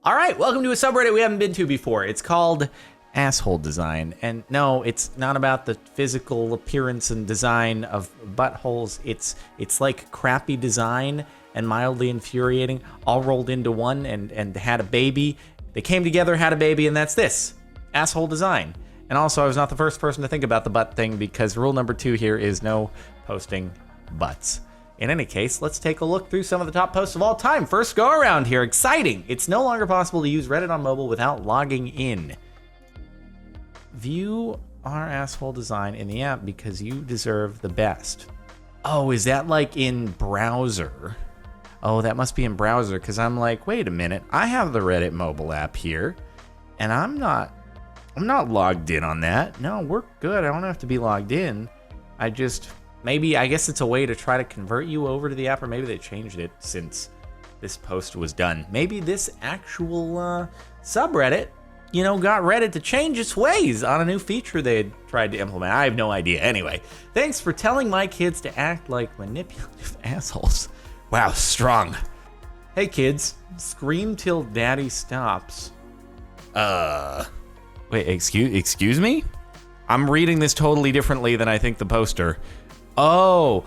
All right, welcome to a subreddit we haven't been to before. It's called Asshole Design. And no, it's not about the physical appearance and design of buttholes. It's like crappy design and mildly infuriating, all rolled into one and had a baby. They came together, had a baby, and that's this. Asshole Design. And also, I was not the first person to think about the butt thing because rule number 2 here is no posting butts. In any case, let's take a look through some of the top posts of all time. First go around here, exciting! It's no longer possible to use Reddit on mobile without logging in. View our asshole design in the app because you deserve the best. Oh, is that like in browser? Oh, that must be in browser because I'm like, wait a minute, I have the Reddit mobile app here, and I'm not logged in on that. No, we're good. I don't have to be logged in. I guess it's a way to try to convert you over to the app, or maybe they changed it since this post was done. Maybe this actual subreddit, got Reddit to change its ways on a new feature they had tried to implement. I have no idea. Anyway, thanks for telling my kids to act like manipulative assholes. Wow, strong. Hey kids, scream till daddy stops. Wait, excuse me? I'm reading this totally differently than I think the poster. Oh,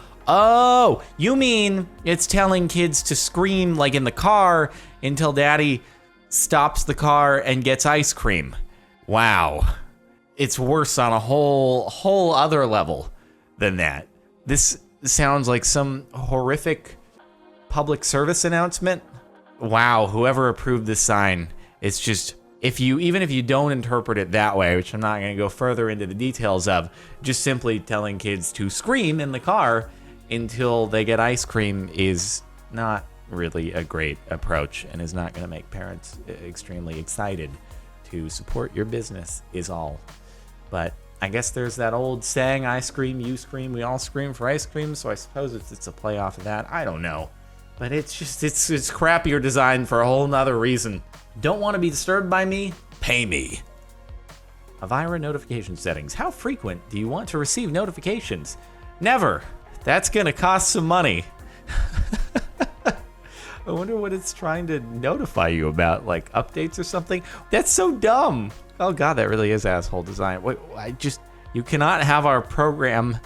you mean it's telling kids to scream like in the car until daddy stops the car and gets ice cream. Wow. It's worse on a whole other level than that. This sounds like some horrific public service announcement. Wow, whoever approved this sign, it's just... Even if you don't interpret it that way, which I'm not going to go further into the details of, just simply telling kids to scream in the car until they get ice cream is not really a great approach and is not going to make parents extremely excited to support your business is all. But I guess there's that old saying, I scream, you scream, we all scream for ice cream, so I suppose it's a play off of that. I don't know. But it's crappier design for a whole nother reason. Don't want to be disturbed by me? Pay me. Avira notification settings. How frequent do you want to receive notifications? Never. That's going to cost some money. I wonder what it's trying to notify you about, like updates or something. That's so dumb. Oh God, that really is asshole design. Wait, you cannot have our program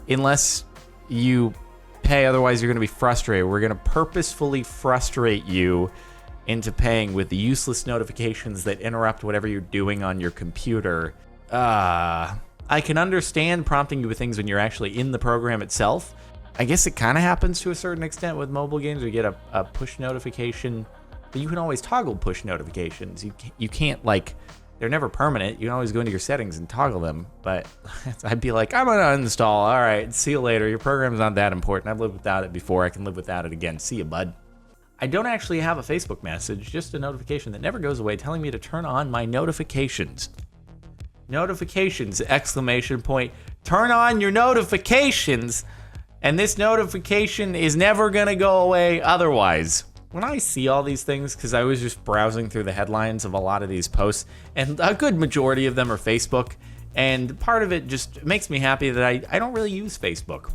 unless you pay, otherwise you're going to be frustrated. We're going to purposefully frustrate you into paying with the useless notifications that interrupt whatever you're doing on your computer. I can understand prompting you with things when you're actually in the program itself. I guess it kind of happens to a certain extent with mobile games. You get a push notification, but you can always toggle push notifications. You can't, like, they're never permanent. You can always go into your settings and toggle them, but I'd be like, I'm gonna uninstall. All right, see you later. Your program's not that important. I've lived without it before. I can live without it again. See you, bud. I don't actually have a Facebook message, just a notification that never goes away telling me to turn on my notifications. Notifications, exclamation point. Turn on your notifications, and this notification is never gonna go away otherwise. When I see all these things, because I was just browsing through the headlines of a lot of these posts, and a good majority of them are Facebook, and part of it just makes me happy that I don't really use Facebook.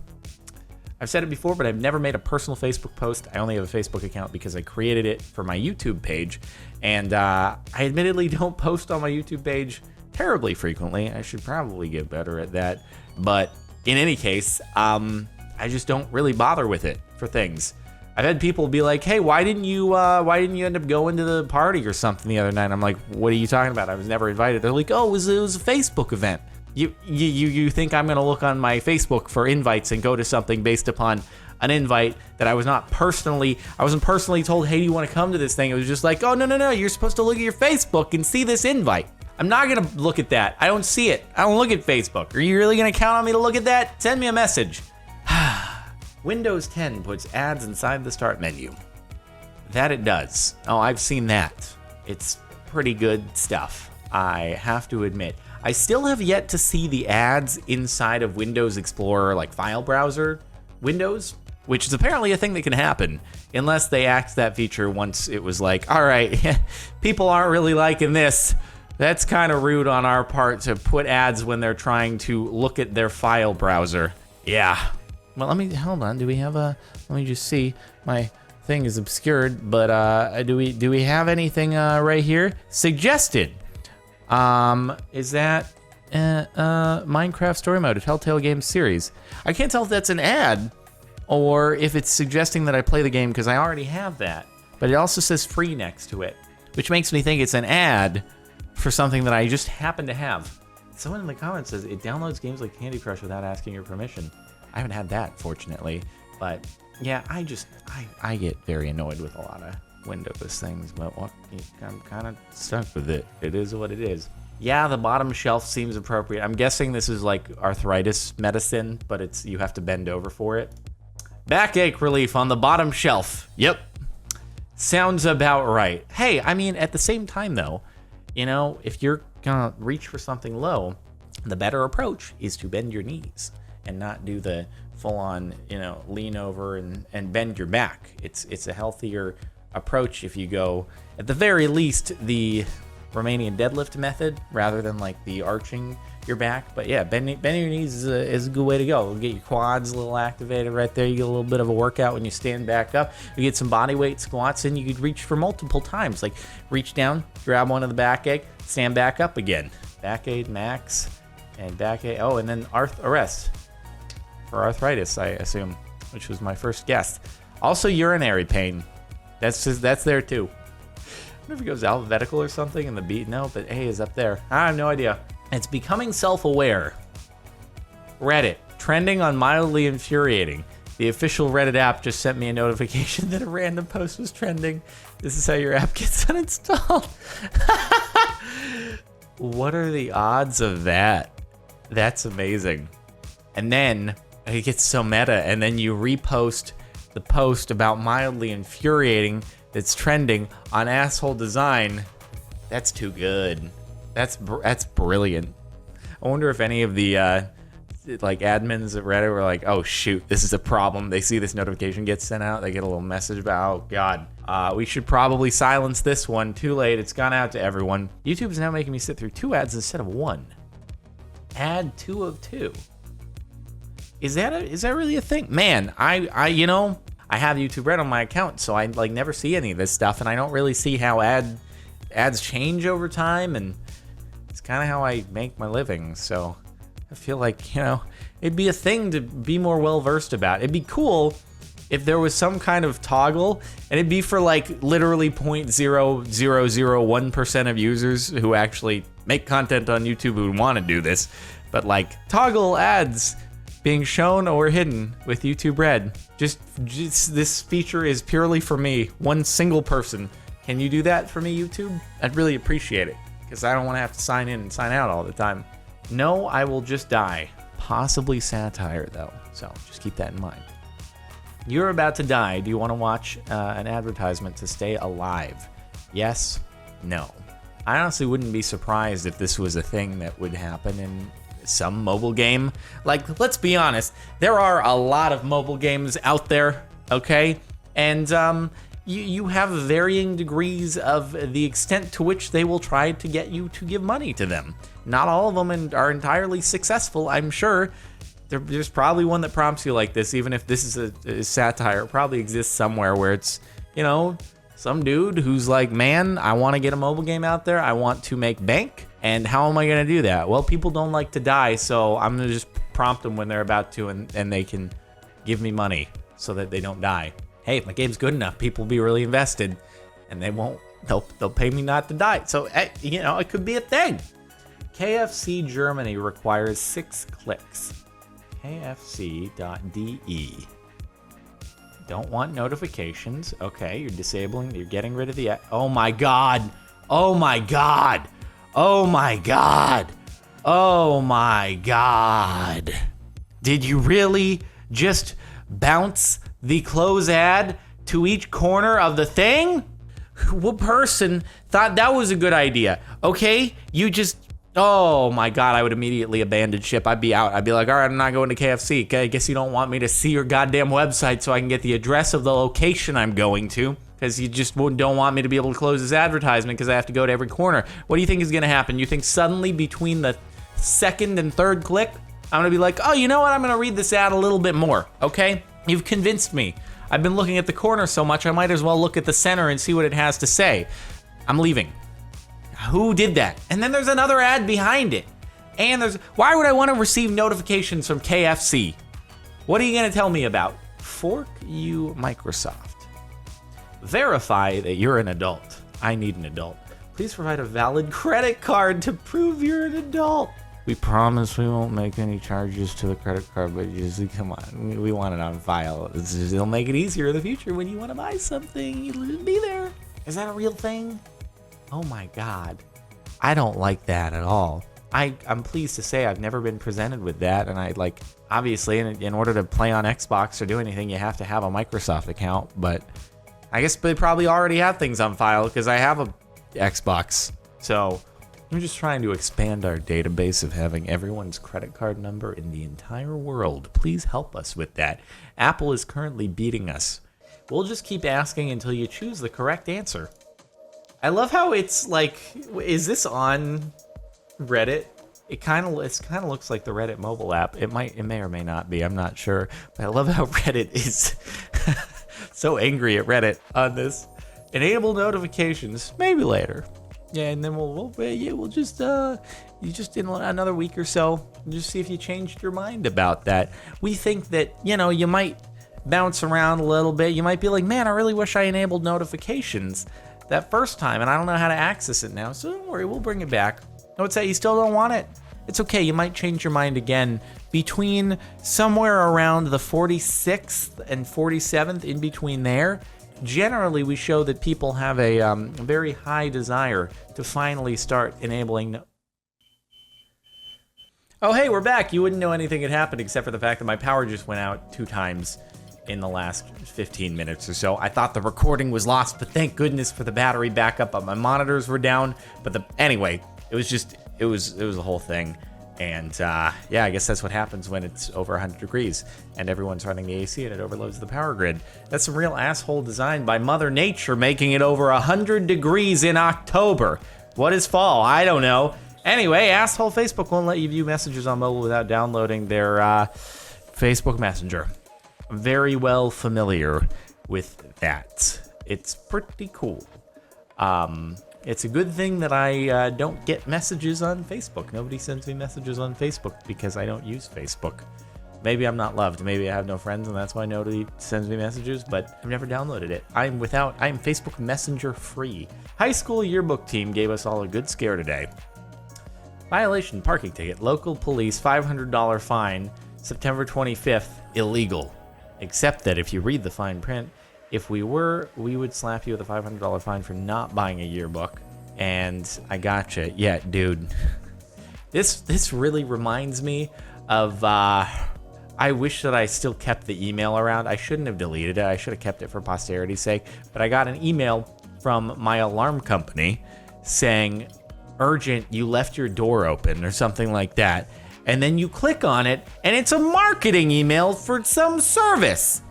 I've said it before, but I've never made a personal Facebook post. I only have a Facebook account because I created it for my YouTube page, and I admittedly don't post on my YouTube page terribly frequently. I should probably get better at that, but in any case, I just don't really bother with it for things. I've had people be like, hey, why didn't you end up going to the party or something the other night? I'm like, what are you talking about? I was never invited. They're like, oh, it was a Facebook event. You think I'm going to look on my Facebook for invites and go to something based upon an invite that I wasn't personally told, hey, do you want to come to this thing? It was just like, oh, no, you're supposed to look at your Facebook and see this invite. I'm not going to look at that. I don't see it. I don't look at Facebook. Are you really going to count on me to look at that? Send me a message. Windows 10 puts ads inside the start menu. That it does. Oh, I've seen that. It's pretty good stuff, I have to admit. I still have yet to see the ads inside of Windows Explorer, like file browser windows, which is apparently a thing that can happen unless they axed that feature once it was like, all right, people aren't really liking this. That's kind of rude on our part to put ads when they're trying to look at their file browser. Yeah. Well, hold on. Do we have let me just see my thing is obscured, but do we have anything right here? Suggested. Is that Minecraft Story Mode, a Telltale Games series? I can't tell if that's an ad or if it's suggesting that I play the game because I already have that. But it also says free next to it, which makes me think it's an ad for something that I just happen to have. Someone in the comments says it downloads games like Candy Crush without asking your permission. I haven't had that, fortunately, but yeah, I get very annoyed with a lot of Windows things, but I'm kind of stuck with it. It is what it is. Yeah, the bottom shelf seems appropriate. I'm guessing this is like arthritis medicine, but you have to bend over for it. Backache relief on the bottom shelf. Yep. Sounds about right. Hey, I mean, at the same time though, if you're gonna reach for something low, the better approach is to bend your knees and not do the full-on, lean over and bend your back. It's a healthier approach if you go, at the very least, the Romanian deadlift method rather than like the arching your back. But yeah, bending your knees is a good way to go. It'll get your quads a little activated right there. You get a little bit of a workout when you stand back up. You get some body weight squats in. You could reach for multiple times. Like reach down, grab one of the backache, stand back up again. Backache max and backache. Oh, and then arrest for arthritis, I assume, which was my first guess. Also urinary pain. That's there too. I wonder if it goes alphabetical or something in the beat. No, but A is up there. I have no idea. It's becoming self-aware. Reddit, trending on mildly infuriating. The official Reddit app just sent me a notification that a random post was trending. This is how your app gets uninstalled. What are the odds of that? That's amazing. And then it gets so meta, and then you repost the post about mildly infuriating that's trending on asshole design. That's too good. That's brilliant. I wonder if any of the like admins at Reddit were like, oh shoot, this is a problem. They see this notification gets sent out, they get a little message about, oh god, we should probably silence this one. Too late, it's gone out to everyone. YouTube is now making me sit through 2 ads instead of 1. Ad 2 of 2. Is that really a thing? Man, I have YouTube Red on my account, so I like never see any of this stuff, and I don't really see how ads change over time, and it's kind of how I make my living. So I feel like, it'd be a thing to be more well-versed about. It'd be cool if there was some kind of toggle, and it'd be for like literally 0.0001% of users who actually make content on YouTube who want to do this, but like toggle ads being shown or hidden with YouTube Red. Just this feature is purely for me, one single person. Can you do that for me, YouTube? I'd really appreciate it, because I don't want to have to sign in and sign out all the time. No, I will just die. Possibly satire, though, so just keep that in mind. You're about to die. Do you want to watch an advertisement to stay alive? Yes? No. I honestly wouldn't be surprised if this was a thing that would happen in some mobile game. Like, let's be honest, there are a lot of mobile games out there, okay? And you have varying degrees of the extent to which they will try to get you to give money to them. Not all of them are entirely successful, I'm sure. There's probably one that prompts you like this, even if this is a satire. It probably exists somewhere where it's, some dude who's like, man, I want to get a mobile game out there. I want to make bank. And how am I going to do that? Well, people don't like to die, so I'm going to just prompt them when they're about to, and they can give me money so that they don't die. Hey, if my game's good enough, people will be really invested, and they'll pay me not to die. So, it could be a thing. KFC Germany requires 6 clicks. KFC.de. Don't want notifications. Okay, you're getting rid of the... Oh my god! Oh my god! Oh my god! Oh my god! Did you really just bounce the close ad to each corner of the thing? What person thought that was a good idea? Okay, you just... Oh my god, I would immediately abandon ship. I'd be out. I'd be like, all right, I'm not going to KFC. Okay, I guess you don't want me to see your goddamn website so I can get the address of the location I'm going to, because you just don't want me to be able to close this advertisement because I have to go to every corner. What do you think is going to happen? You think suddenly between the 2nd and 3rd click, I'm going to be like, oh, you know what? I'm going to read this ad a little bit more, okay? You've convinced me. I've been looking at the corner so much, I might as well look at the center and see what it has to say. I'm leaving. Who did that? And then there's another ad behind it. And why would I want to receive notifications from KFC? What are you going to tell me about? Fork you, Microsoft. Verify that you're an adult. I need an adult. Please provide a valid credit card to prove you're an adult. We promise we won't make any charges to the credit card, but just come on, we want it on file. It'll make it easier in the future when you want to buy something. It'll be there. Is that a real thing? Oh my God. I don't like that at all. I'm pleased to say I've never been presented with that, and obviously in order to play on Xbox or do anything, you have to have a Microsoft account, but I guess they probably already have things on file because I have a Xbox. So I'm just trying to expand our database of having everyone's credit card number in the entire world. Please help us with that. Apple is currently beating us. We'll just keep asking until you choose the correct answer. I love how it's like, is this on Reddit? It kind of looks like the Reddit mobile app. It may or may not be. I'm not sure. But I love how Reddit is so angry at Reddit on this. Enable notifications, maybe later. Yeah, and then we'll just you just in another week or so, just see if you changed your mind about that. We think that, you might bounce around a little bit. You might be like, man, I really wish I enabled notifications that first time, and I don't know how to access it now. So don't worry, we'll bring it back. What's that? You still don't want it? It's okay. You might change your mind again between somewhere around the 46th and 47th, in between there. Generally, we show that people have a very high desire to finally start enabling. Oh, hey, we're back. You wouldn't know anything had happened except for the fact that my power just went out 2 times in the last 15 minutes or so. I thought the recording was lost, but thank goodness for the battery backup. But my monitors were down. But anyway, it was a whole thing. And yeah, I guess that's what happens when it's over 100 degrees and everyone's running the AC and it overloads the power grid. That's some real asshole design by Mother Nature, making it over 100 degrees in October. What is fall? I don't know. Anyway, asshole Facebook won't let you view messages on mobile without downloading their Facebook Messenger. I'm very well familiar with that. It's pretty cool. It's a good thing that I don't get messages on Facebook. Nobody sends me messages on Facebook because I don't use Facebook. Maybe I'm not loved. Maybe I have no friends, and that's why nobody sends me messages, but I've never downloaded it. I'm Facebook Messenger free. High school yearbook team gave us all a good scare today. Violation, parking ticket, local police, $500 fine, September 25th, illegal. Except that if you read the fine print, if we would slap you with a $500 fine for not buying a yearbook. And I gotcha. Yeah, dude. This really reminds me of, I wish that I still kept the email around. I shouldn't have deleted it. I should have kept it for posterity's sake. But I got an email from my alarm company saying, urgent, you left your door open or something like that. And then you click on it, and it's a marketing email for some service.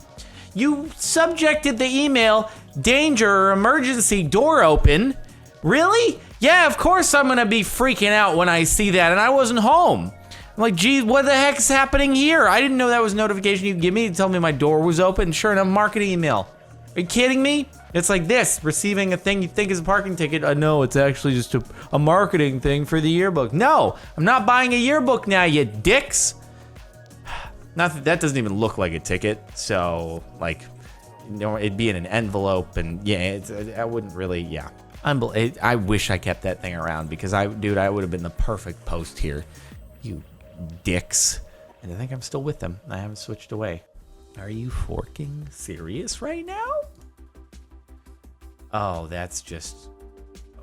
You subjected the email, danger or emergency, door open. Really? Yeah, of course I'm gonna be freaking out when I see that, and I wasn't home. I'm like, geez, what the heck's happening here? I didn't know that was a notification you'd give me to tell me my door was open. Sure enough, marketing email. Are you kidding me? It's like this, receiving a thing you think is a parking ticket. No, it's actually just a marketing thing for the yearbook. No, I'm not buying a yearbook now, you dicks. That doesn't even look like a ticket, so it'd be in an envelope, and yeah, I wouldn't really, yeah. I wish I kept that thing around because I would have been the perfect post here. You dicks. And I think I'm still with them. I haven't switched away. Are you forking serious right now? Oh, that's just...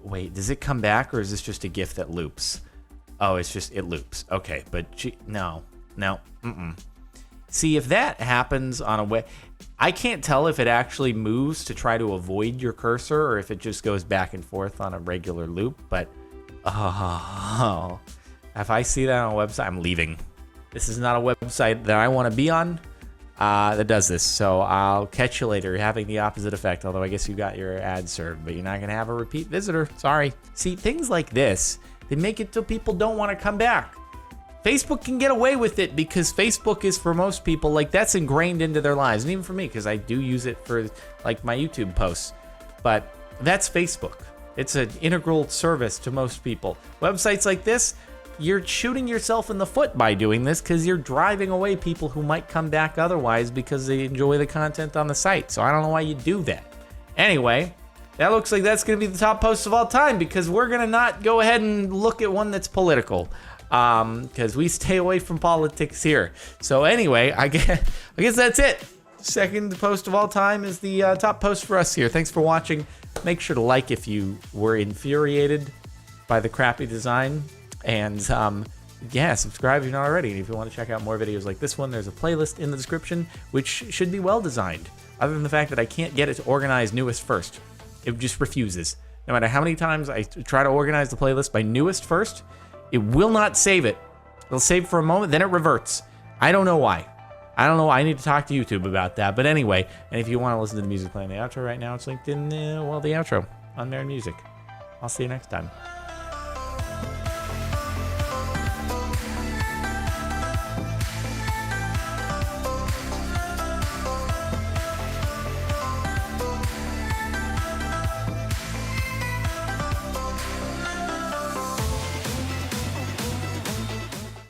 Wait, does it come back, or is this just a GIF that loops? Oh, it loops. Okay, but no. See, if that happens on a way... I can't tell if it actually moves to try to avoid your cursor or if it just goes back and forth on a regular loop, but... Oh... If I see that on a website, I'm leaving. This is not a website that I want to be on that does this, so I'll catch you later. You're having the opposite effect, although I guess you got your ad served, but you're not going to have a repeat visitor. Sorry. See, things like this, they make it so people don't want to come back. Facebook can get away with it because Facebook is, for most people, like, that's ingrained into their lives. And even for me, because I do use it for, like, my YouTube posts. But that's Facebook. It's an integral service to most people. Websites like this, you're shooting yourself in the foot by doing this because you're driving away people who might come back otherwise because they enjoy the content on the site. So I don't know why you do that. Anyway, that looks like that's going to be the top post of all time because we're going to not go ahead and look at one that's political because we stay away from politics here. So anyway, I guess that's it. Second post of all time is the top post for us here. Thanks for watching. Make sure to like if you were infuriated by the crappy design. And yeah, subscribe if you're not already. And if you want to check out more videos like this one, there's a playlist in the description, which should be well designed. Other than the fact that I can't get it to organize newest first. It just refuses. No matter how many times I try to organize the playlist by newest first, it will not save it. It'll save for a moment, then it reverts. I don't know why. I don't know. I need to talk to YouTube about that. But anyway, and if you want to listen to the music playing the outro right now, it's linked in, the outro on Marin Music. I'll see you next time.